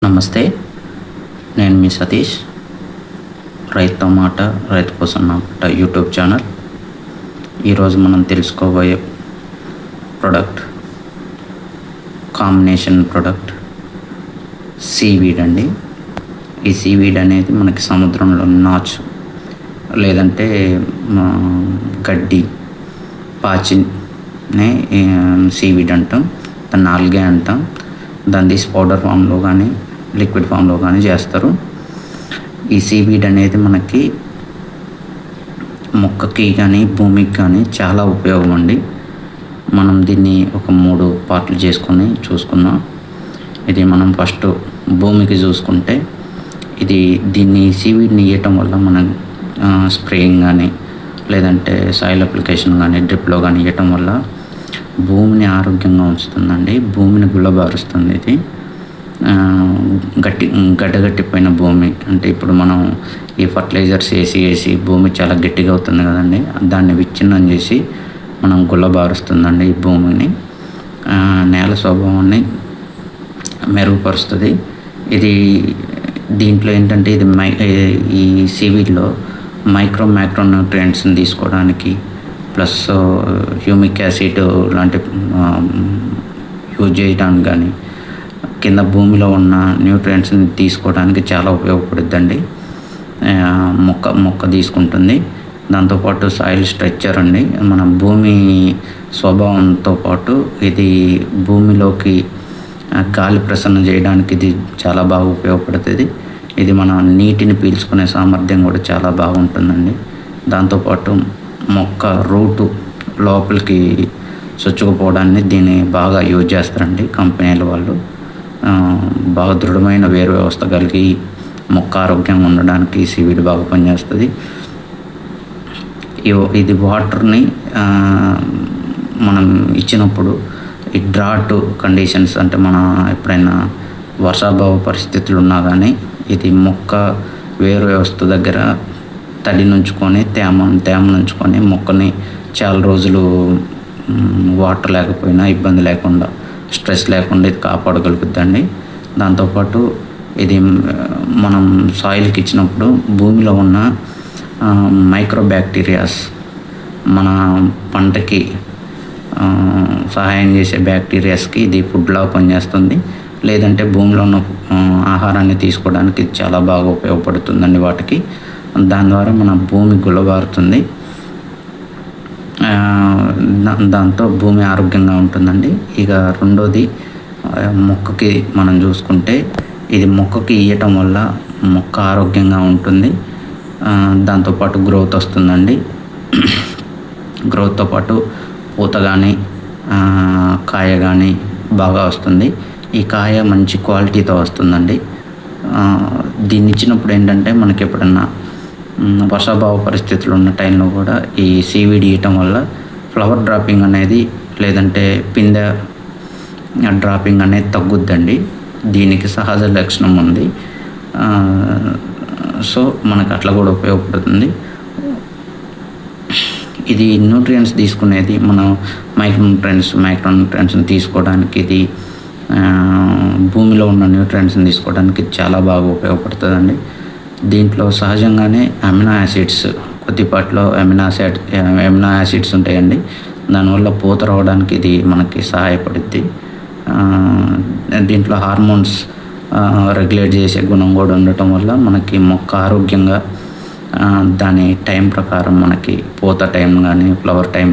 నమస్తే, నేను మీ సతీష్. రైతు మాట రైతు కోసం నా యూట్యూబ్ ఛానల్. ఈరోజు మనం తెలుసుకోబోయే ప్రోడక్ట్ కాంబినేషన్ ప్రోడక్ట్ సీవీడ్ అండి. ఈ సీవీడ్ అనేది మనకి సముద్రంలో నాచు లేదంటే గడ్డి పాచినే సీవీడ్ అంటాం, దాన్ని ఆల్గే అంటాం. దాన్ని తీసి పౌడర్ ఫామ్లో కానీ లిక్విడ్ ఫామ్లో కానీ చేస్తారు. ఈ సీవీడ్ అనేది మనకి మొక్కకి కానీ భూమికి కానీ చాలా ఉపయోగం అండి. మనం దీన్ని ఒక 3 పార్ట్లు చేసుకొని చూసుకుందాం. ఇది మనం ఫస్ట్ భూమికి చూసుకుంటే, దీన్ని సీవీడ్ని ఇవ్వటం వల్ల మనం స్ప్రేయింగ్ కానీ లేదంటే సాయిల్ అప్లికేషన్ కానీ డ్రిప్లో కానీ ఇవ్వటం వల్ల భూమిని ఆరోగ్యంగా ఉంచుతుందండి. భూమిని గుల్లబారుస్తుంది. ఇది గడ్డగట్టిపోయిన భూమి అంటే ఇప్పుడు మనం ఈ ఫర్టిలైజర్స్ వేసి భూమి చాలా గట్టిగా అవుతుంది కదండి, దాన్ని విచ్ఛిన్నం చేసి మనం గుల్లబారుస్తుందండి. ఈ భూమిని నేల స్వభావాన్ని మెరుగుపరుస్తుంది. దీంట్లో ఏంటంటే ఈ సీవీడ్లో మైక్రో న్యూట్రియంట్స్ని తీసుకోవడానికి ప్లస్ హ్యూమిక్ యాసిడ్ లాంటి యూజ్ చేయడానికి కానీ కింద భూమిలో ఉన్న న్యూట్రియంట్స్ని తీసుకోవడానికి చాలా ఉపయోగపడుద్దండి. మొక్క తీసుకుంటుంది. దాంతోపాటు సాయిల్ స్ట్రక్చర్ అండి, మన భూమి స్వభావంతో పాటు ఇది భూమిలోకి గాలి ప్రసరణ చేయడానికి ఇది చాలా బాగా ఉపయోగపడుతుంది. ఇది మన నీటిని పీల్చుకునే సామర్థ్యం కూడా చాలా బాగుంటుందండి. దాంతోపాటు మొక్క రూటు లోపలికి చొచ్చుకుపోవడాన్ని దీన్ని బాగా యూజ్ చేస్తారండి కంపెనీల వాళ్ళు. బాగా దృఢమైన వేరు వ్యవస్థ కలిగి మొక్క ఆరోగ్యంగా ఉండడానికి సీవీడ్ బాగా పనిచేస్తుంది. ఇది వాటర్ని మనం ఇచ్చినప్పుడు ఈ డ్రాట్ కండిషన్స్ అంటే మన ఎప్పుడైనా వర్షాభావ పరిస్థితులు ఉన్నా కానీ ఇది మొక్క వేరు వ్యవస్థ దగ్గర తడి నుంచుకొని తేమ నుంచుకొని మొక్కని చాలా రోజులు వాటర్ లేకపోయినా ఇబ్బంది లేకుండా స్ట్రెస్ లేకుండా ఇది కాపాడగలుగుతుందండి. దాంతోపాటు ఇది మనం సాయిల్కి ఇచ్చినప్పుడు భూమిలో ఉన్న మైక్రో బ్యాక్టీరియాస్ మన పంటకి సహాయం చేసే బ్యాక్టీరియాస్కి ఇది ఫుడ్లా పనిచేస్తుంది. లేదంటే భూమిలో ఉన్న ఆహారాన్ని తీసుకోవడానికి ఇది చాలా బాగా ఉపయోగపడుతుందండి వాటికి. దాని ద్వారా మన భూమి గుల్లబారుతుంది. దాంతో భూమి ఆరోగ్యంగా ఉంటుందండి. ఇక రెండోది మొక్కకి మనం చూసుకుంటే, ఇది మొక్కకి ఇవ్వటం వల్ల మొక్క ఆరోగ్యంగా ఉంటుంది. దాంతోపాటు గ్రోత్ వస్తుందండి. గ్రోత్తో పాటు పూత కానీ కాయ కానీ బాగా వస్తుంది. ఈ కాయ మంచి క్వాలిటీతో వస్తుందండి. దీన్ని ఇచ్చినప్పుడు ఏంటంటే మనకి ఎప్పుడన్నా వర్షాభావ పరిస్థితులు ఉన్న టైంలో కూడా ఈ సీవీడ్ ఇవ్వటం వల్ల ఫ్లవర్ డ్రాపింగ్ అనేది లేదంటే పిందె డ్రాపింగ్ అనేది తగ్గుద్దండి. దీనికి సహజ లక్షణం ఉంది. సో మనకు అట్లా కూడా ఉపయోగపడుతుంది. ఇది న్యూట్రియంట్స్ తీసుకునేది మనం మైక్రో న్యూట్రియంట్స్ని తీసుకోవడానికి ఇది భూమిలో ఉన్న న్యూట్రియంట్స్ని తీసుకోవడానికి చాలా బాగా ఉపయోగపడుతుందండి. దీంట్లో సహజంగానే అమినో యాసిడ్స్ కొద్దిపాట్లో అమినో యాసిడ్స్ ఉంటాయండి. దానివల్ల పూత రావడానికి ఇది మనకి సహాయపడుద్ది. దీంట్లో హార్మోన్స్ రెగ్యులేట్ చేసే గుణం కూడా ఉండటం వల్ల మనకి మొక్క ఆరోగ్యంగా దాని టైం ప్రకారం మనకి పూత టైం కానీ ఫ్లవర్ టైం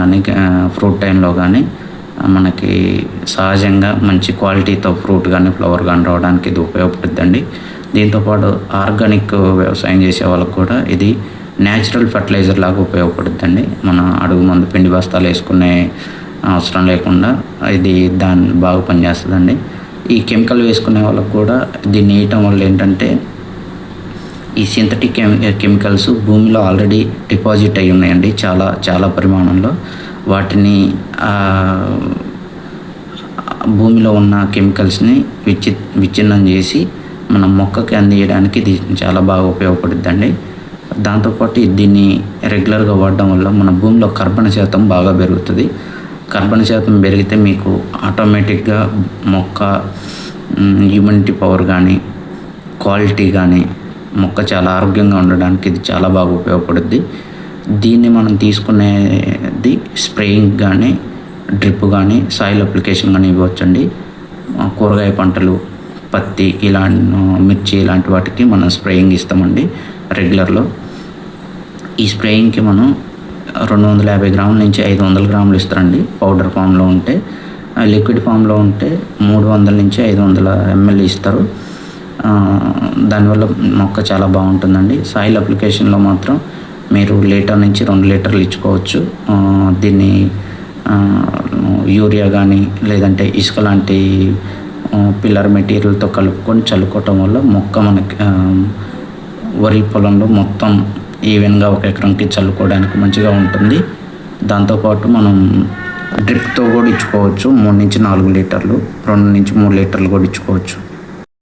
కానీ ఫ్రూట్ టైంలో కానీ మనకి సహజంగా మంచి క్వాలిటీతో ఫ్రూట్ కానీ ఫ్లవర్ కానీ రావడానికి ఇది ఉపయోగపడుతుందండి. దీంతోపాటు ఆర్గానిక్ వ్యవసాయం చేసే వాళ్ళకు కూడా ఇది న్యాచురల్ ఫర్టిలైజర్ లాగా ఉపయోగపడుతుందండి. మన అడుగు మందు పిండి బస్తాలు వేసుకునే అవసరం లేకుండా ఇది దాన్ని బాగా పనిచేస్తుందండి. ఈ కెమికల్ వేసుకునే వాళ్ళకు కూడా దీన్ని వేయటం వల్ల ఏంటంటే ఈ సింథటిక్ కెమికల్స్ భూమిలో ఆల్రెడీ డిపాజిట్ అయి ఉన్నాయండి చాలా పరిమాణంలో. వాటిని భూమిలో ఉన్న కెమికల్స్ని విచ్ఛిన్నం చేసి మన మొక్కకి అందించడానికి ఇది చాలా బాగా ఉపయోగపడుతుందండి. దాంతోపాటు దీన్ని రెగ్యులర్గా వాడడం వల్ల మన భూమిలో కర్బన శాతం బాగా పెరుగుతుంది. కర్బన శాతం పెరిగితే మీకు ఆటోమేటిక్గా మొక్క ఇమ్యూనిటీ పవర్ కానీ, క్వాలిటీ కానీ, మొక్క చాలా ఆరోగ్యంగా ఉండడానికి ఇది చాలా బాగా ఉపయోగపడుద్ది. దీన్ని మనం తీసుకునేది స్ప్రేయింగ్ కానీ, డ్రిప్ కానీ, సాయిల్ అప్లికేషన్ కానీ ఇవ్వచ్చండి. కూరగాయ పంటలు, పత్తి మిర్చి ఇలాంటి వాటికి మనం స్ప్రేయింగ్ ఇస్తామండి రెగ్యులర్లో. ఈ స్ప్రేయింగ్కి మనం 250 గ్రాముల నుంచి 500 గ్రాములు ఇస్తారండి పౌడర్ ఫామ్లో ఉంటే. లిక్విడ్ ఫామ్లో ఉంటే 300 నుంచి 500 ml ఇస్తారు. దానివల్ల మొక్క చాలా బాగుంటుందండి. సాయిల్ అప్లికేషన్లో మాత్రం మీరు లీటర్ నుంచి 2 లీటర్లు ఇచ్చుకోవచ్చు. దీన్ని యూరియా కానీ లేదంటే ఇసుక లాంటి పిల్లర్ మెటీరియల్తో కలుపుకొని చల్లుకోవటం వల్ల మొక్క మనకి వరి పొలంలో మొత్తం ఈవెన్గా ఒక ఎకరంకి చల్లుకోవడానికి మంచిగా ఉంటుంది. దాంతోపాటు మనం డ్రిప్తో కూడా ఇచ్చుకోవచ్చు. 3 నుంచి 4 లీటర్లు, 2 నుంచి 3 లీటర్లు కూడా ఇచ్చుకోవచ్చు.